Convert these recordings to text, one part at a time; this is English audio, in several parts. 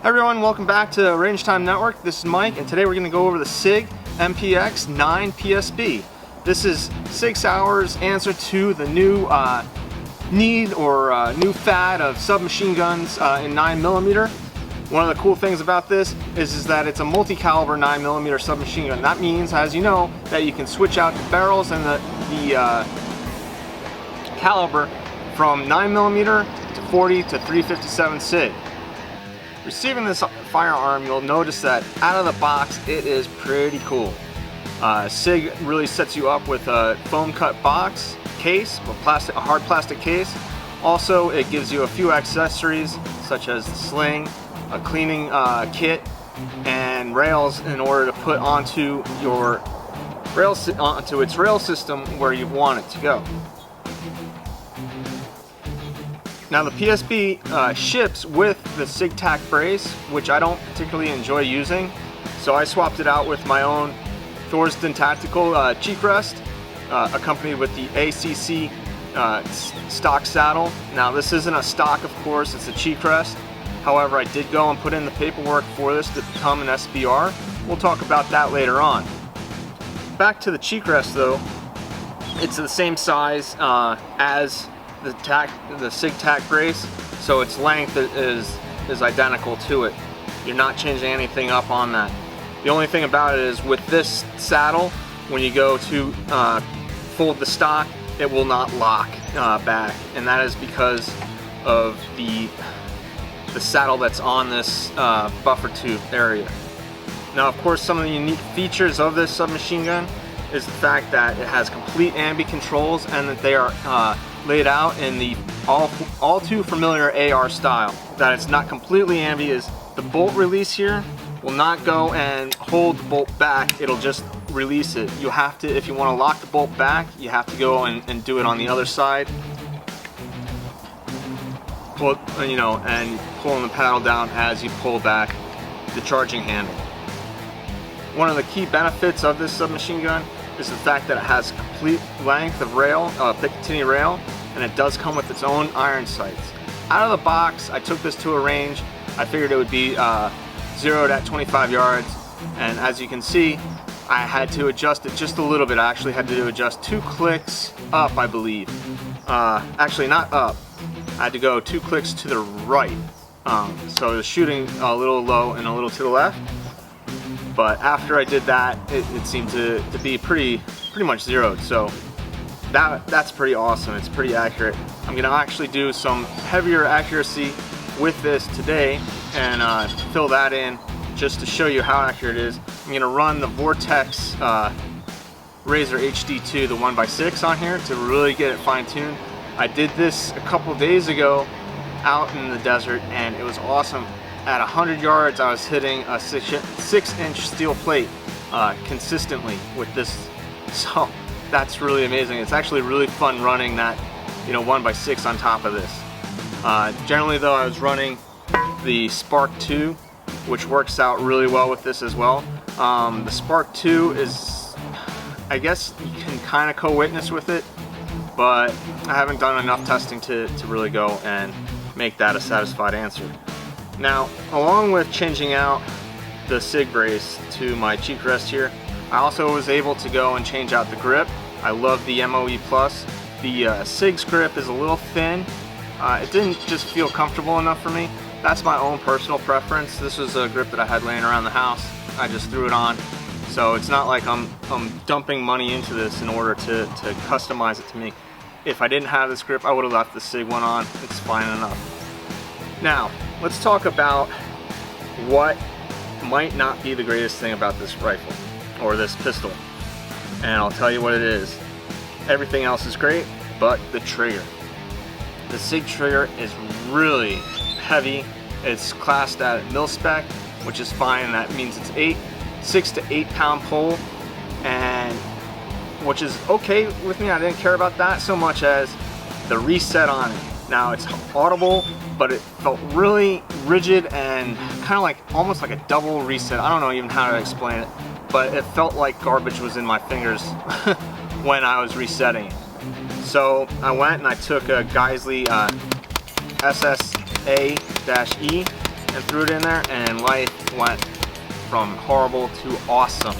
Hi everyone, welcome back to Range Time Network. This is Mike, and today we're going to go over the Sig MPX 9 PSB. This is 6 hours answer to the new need or new fad of submachine guns in 9mm. One of the cool things about this is that it's a multi-caliber 9mm submachine gun. That means, as you know, that you can switch out the barrels and the caliber from 9mm to 40 to 357 Sig. Receiving this firearm, you'll notice that out of the box it is pretty cool. Sig really sets you up with a foam cut box case, a hard plastic case. Also, it gives you a few accessories such as the sling, a cleaning kit, and rails in order to put onto its rail system where you want it to go. Now the PSB ships with the Sig Tac brace, which I don't particularly enjoy using, so I swapped it out with my own Thorsden Tactical cheek rest, accompanied with the ACC stock saddle. Now this isn't a stock, of course, it's a cheek rest. However, I did go and put in the paperwork for this to become an SBR. We'll talk about that later on. Back to the cheek rest though, it's the same size as the Sig Tac brace, so its length is identical to it. You're not changing anything up on that. The only thing about it is with this saddle, when you go to fold the stock, it will not lock back, and that is because of the saddle that's on this buffer tube area. Now, of course, some of the unique features of this submachine gun is the fact that it has complete ambi controls and that they are laid out in the all too familiar AR style. That it's not completely ambi is the bolt release here will not go and hold the bolt back, it'll just release it. You have to, if you want to lock the bolt back, you have to go and do it on the other side. Pull, you know, and pulling the paddle down as you pull back the charging handle. One of the key benefits of this submachine gun is the fact that it has complete length of rail, Picatinny rail, and it does come with its own iron sights. Out of the box, I took this to a range. I figured it would be zeroed at 25 yards, and as you can see, I had to adjust it just a little bit. I actually had to adjust 2 clicks up, I believe. Actually, not up. I had to go 2 clicks to the right. So the shooting a little low and a little to the left. But after I did that, it seemed to be pretty much zeroed. So that's pretty awesome. It's pretty accurate. I'm gonna actually do some heavier accuracy with this today and fill that in just to show you how accurate it is. I'm gonna run the Vortex Razor HD2, the 1x6 on here to really get it fine-tuned. I did this a couple days ago out in the desert and it was awesome. At 100 yards, I was hitting a 6-inch steel plate consistently with this, so that's really amazing. It's actually really fun running that, 1x6 on top of this. Generally though, I was running the Spark 2, which works out really well with this as well. The Spark 2 is, I guess you can kind of co-witness with it, but I haven't done enough testing to really go and make that a satisfied answer. Now, along with changing out the Sig brace to my cheek rest here, I also was able to go and change out the grip. I love the MOE Plus. The Sig's grip is a little thin. It didn't just feel comfortable enough for me. That's my own personal preference. This was a grip that I had laying around the house. I just threw it on. So it's not like I'm dumping money into this in order to customize it to me. If I didn't have this grip, I would have left the Sig one on. It's fine enough. Now, let's talk about what might not be the greatest thing about this rifle or this pistol, and I'll tell you what it is. Everything else is great, but the trigger. The Sig trigger is really heavy. It's classed at mil-spec, which is fine. That means it's 6 to 8 pound pull, and which is okay with me. I didn't care about that so much as the reset on it. Now it's audible, but it felt really rigid and kind of like almost like a double reset. I don't know even how to explain it, but it felt like garbage was in my fingers when I was resetting it. So I went and I took a Geisley SSA-E and threw it in there, and life went from horrible to awesome.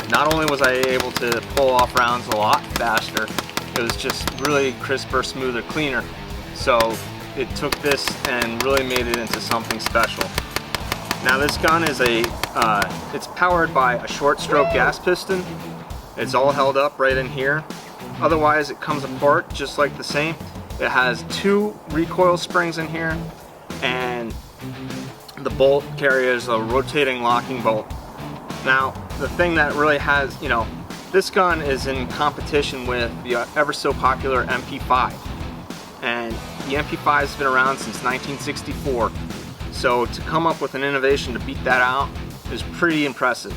Not only was I able to pull off rounds a lot faster, it was just really crisper, smoother, cleaner. So it took this and really made it into something special. Now this gun is it's powered by a short stroke gas piston. It's all held up right in here. Otherwise it comes apart just like the same. It has 2 recoil springs in here, and the bolt carries a rotating locking bolt. Now the thing that really has, this gun is in competition with the ever so popular MP5. And the MP5 has been around since 1964. So to come up with an innovation to beat that out is pretty impressive.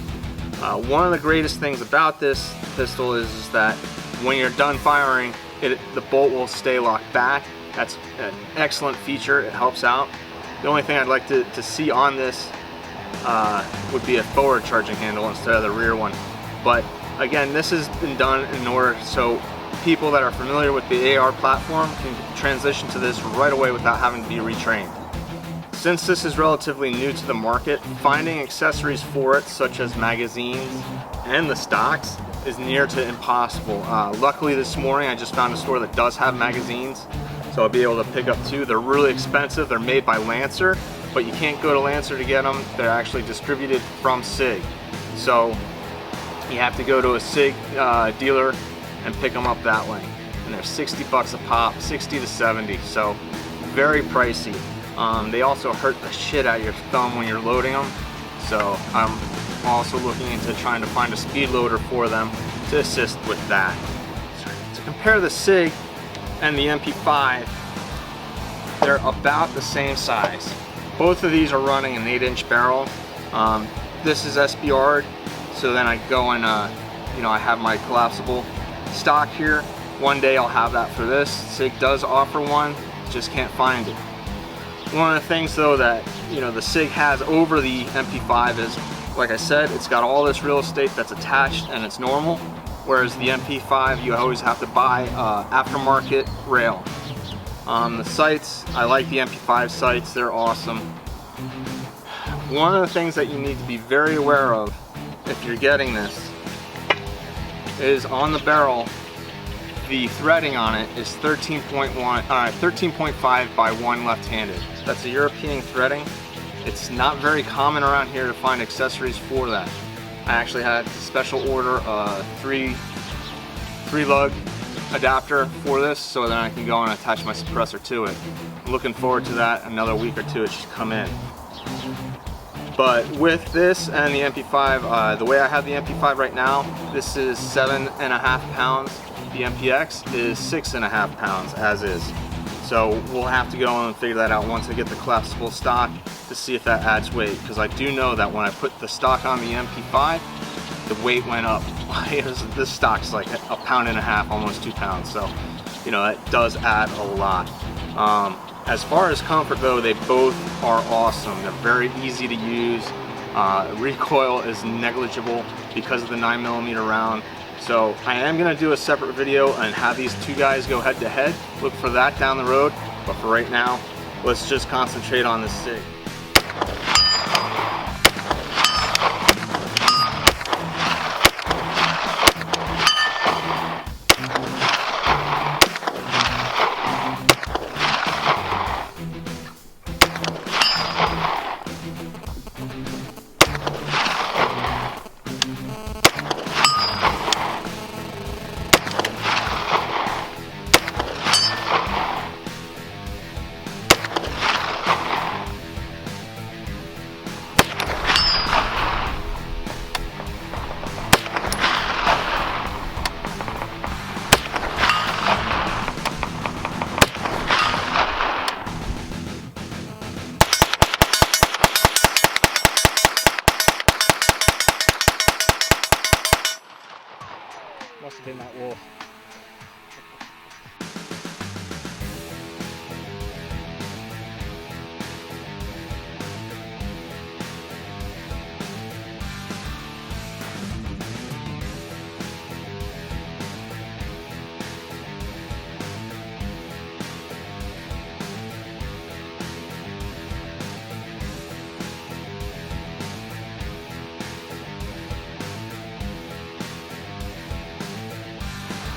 One of the greatest things about this pistol is that when you're done firing, the bolt will stay locked back. That's an excellent feature. It helps out. The only thing I'd like to see on this would be a forward charging handle instead of the rear one. But again, this has been done in order so people that are familiar with the AR platform can transition to this right away without having to be retrained. Since this is relatively new to the market, finding accessories for it, such as magazines and the stocks, is near to impossible. Luckily this morning I just found a store that does have magazines, so I'll be able to pick up 2. They're really expensive. They're made by Lancer, but you can't go to Lancer to get them. They're actually distributed from Sig. So you have to go to a Sig dealer and pick them up that way. And they're 60 bucks a pop, 60 to 70, so very pricey. They also hurt the shit out of your thumb when you're loading them. So I'm also looking into trying to find a speed loader for them to assist with that. To compare the Sig and the MP5, they're about the same size. Both of these are running an 8-inch barrel. This is SBR'd, so then I go and I have my collapsible stock here. One day I'll have that for this. Sig does offer one, just can't find it. One of the things though that the Sig has over the MP5 is, like I said, it's got all this real estate that's attached and it's normal, whereas the MP5 you always have to buy aftermarket rail. The sights, I like the MP5 sights, they're awesome. One of the things that you need to be very aware of if you're getting this is on the barrel, the threading on it is 13.5 by 1 left-handed. That's a European threading. It's not very common around here to find accessories for that. I actually had to special order a 3-lug adapter for this so that I can go and attach my suppressor to it. I'm looking forward to that. Another week or 2 it should come in. But with this and the MP5, the way I have the MP5 right now, this is 7.5 pounds. The MPX is 6.5 pounds as is. So we'll have to go and figure that out once I get the collapsible stock to see if that adds weight, because I do know that when I put the stock on the MP5, the weight went up. This stock's like 1.5 pounds, almost 2 pounds. So that does add a lot. As far as comfort though, they both are awesome. They're very easy to use. Recoil is negligible because of the 9mm round. So I am going to do a separate video and have these 2 guys go head to head. Look for that down the road. But for right now, let's just concentrate on this Sig.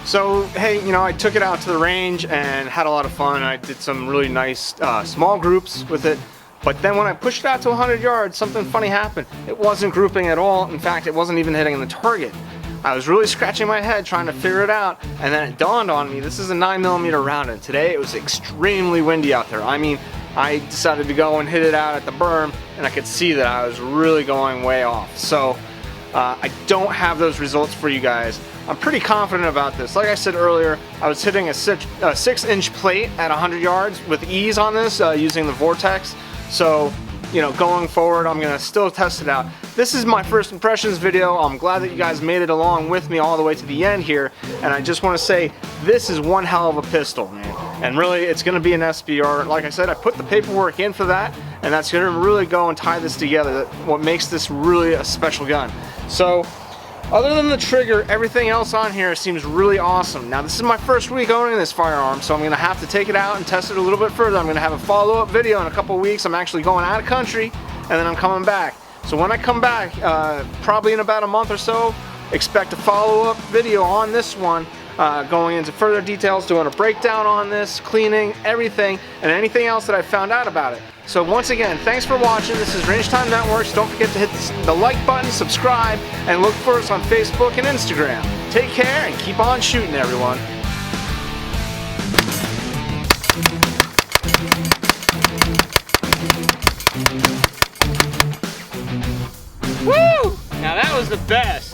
So, hey, you know, I took it out to the range and had a lot of fun. I did some really nice small groups with it. But then when I pushed it out to 100 yards, something funny happened. It wasn't grouping at all. In fact, it wasn't even hitting the target. I was really scratching my head trying to figure it out, and then it dawned on me, this is a 9mm round, and today it was extremely windy out there. I mean, I decided to go and hit it out at the berm, and I could see that I was really going way off. So I don't have those results for you guys. I'm pretty confident about this. Like I said earlier, I was hitting a 6-inch plate at 100 yards with ease on this using the Vortex. So, you know, going forward, I'm gonna still test it out. This is my first impressions video. I'm glad that you guys made it along with me all the way to the end here. And I just wanna say, this is one hell of a pistol, man. And really, it's gonna be an SBR. Like I said, I put the paperwork in for that, and that's gonna really go and tie this together. What makes this really a special gun. So, other than the trigger, everything else on here seems really awesome. Now, this is my first week owning this firearm, so I'm gonna have to take it out and test it a little bit further. I'm gonna have a follow-up video in a couple weeks. I'm actually going out of country, and then I'm coming back. So when I come back, probably in about a month or so, expect a follow-up video on this one, going into further details, doing a breakdown on this, cleaning, everything, and anything else that I found out about it. So once again, thanks for watching. This is Range Time Networks. Don't forget to hit the like button, subscribe, and look for us on Facebook and Instagram. Take care and keep on shooting, everyone. Woo! Now that was the best.